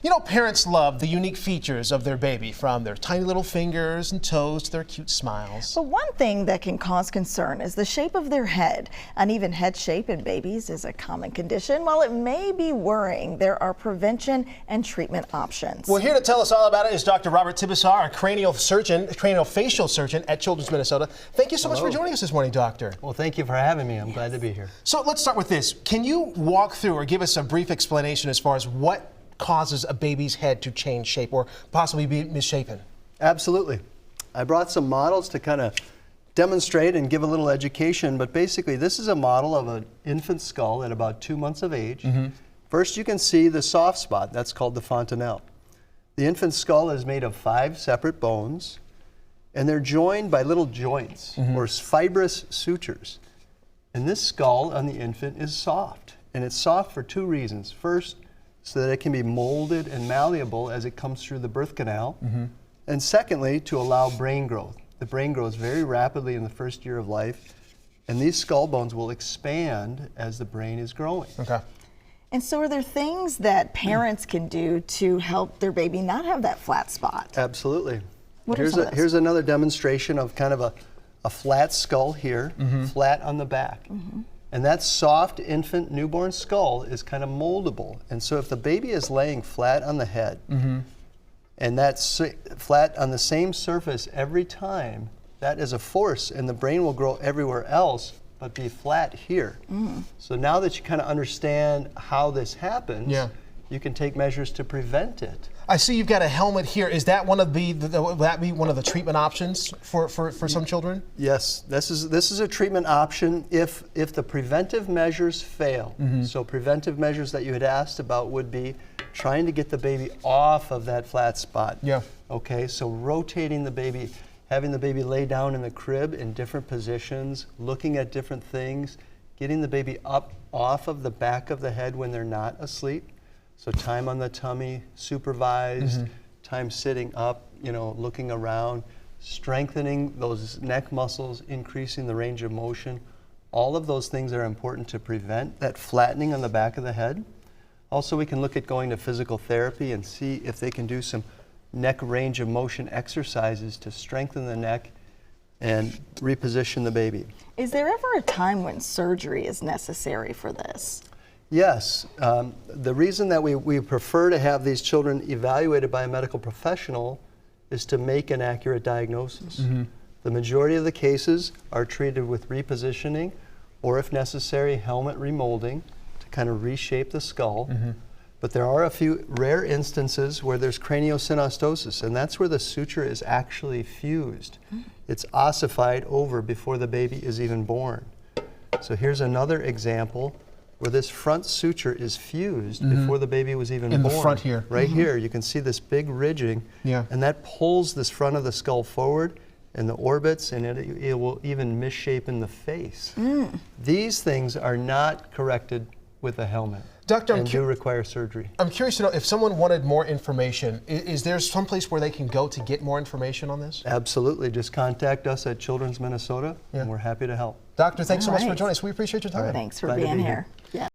You know, parents love the unique features of their baby, from their tiny little fingers and toes to their cute smiles. But one thing that can cause concern is the shape of their head. Uneven head shape in babies is a common condition. While it may be worrying, there are prevention and treatment options. Well, here to tell us all about it is Dr. Robert Tibesar, a craniofacial surgeon at Children's Minnesota. Thank you so much for joining us this morning, Doctor. Well, thank you for having me. I'm glad to be here. So let's start with this. Can you walk through or give us a brief explanation as far as what causes a baby's head to change shape or possibly be misshapen? Absolutely. I brought some models to kind of demonstrate and give a little education, but basically this is a model of an infant skull at about 2 months of age. First, you can see the soft spot. That's called the fontanelle. The infant skull is made of 5 separate bones, and they're joined by little joints or fibrous sutures. And this skull on the infant is soft, and it's soft for 2 reasons. First, so that it can be molded and malleable as it comes through the birth canal. And secondly, to allow brain growth. The brain grows very rapidly in the first year of life, and these skull bones will expand as the brain is growing. Okay. And so are there things that parents can do to help their baby not have that flat spot? Absolutely. What are some of those? Here's another demonstration of kind of a flat skull here, flat on the back. And that soft infant newborn skull is kind of moldable. And so if the baby is laying flat on the head, and that's flat on the same surface every time, that is a force, and the brain will grow everywhere else, but be flat here. So now that you kind of understand how this happens, you can take measures to prevent it. I see you've got a helmet here. Is that one of will that be one of the treatment options for some children? Yes, this is a treatment option if the preventive measures fail. So preventive measures that you had asked about would be trying to get the baby off of that flat spot. Okay, so rotating the baby, having the baby lay down in the crib in different positions, looking at different things, getting the baby up off of the back of the head when they're not asleep. So time on the tummy, supervised, time sitting up, looking around, strengthening those neck muscles, increasing the range of motion. All of those things are important to prevent that flattening on the back of the head. Also, we can look at going to physical therapy and see if they can do some neck range of motion exercises to strengthen the neck and reposition the baby. Is there ever a time when surgery is necessary for this? Yes. The reason that we prefer to have these children evaluated by a medical professional is to make an accurate diagnosis. The majority of the cases are treated with repositioning or, if necessary, helmet remolding to kind of reshape the skull. But there are a few rare instances where there's craniosynostosis, and that's where the suture is actually fused. It's ossified over before the baby is even born. So here's another example where this front suture is fused before the baby was even born. In the front here. Right here, you can see this big ridging, and that pulls this front of the skull forward and the orbits, and it will even misshapen the face. These things are not corrected with a helmet. Doctor, and do require surgery. I'm curious to know, if someone wanted more information, is there some place where they can go to get more information on this? Absolutely. Just contact us at Children's Minnesota, and we're happy to help. Doctor, thanks so much for joining us. We appreciate your time. Thanks for being here.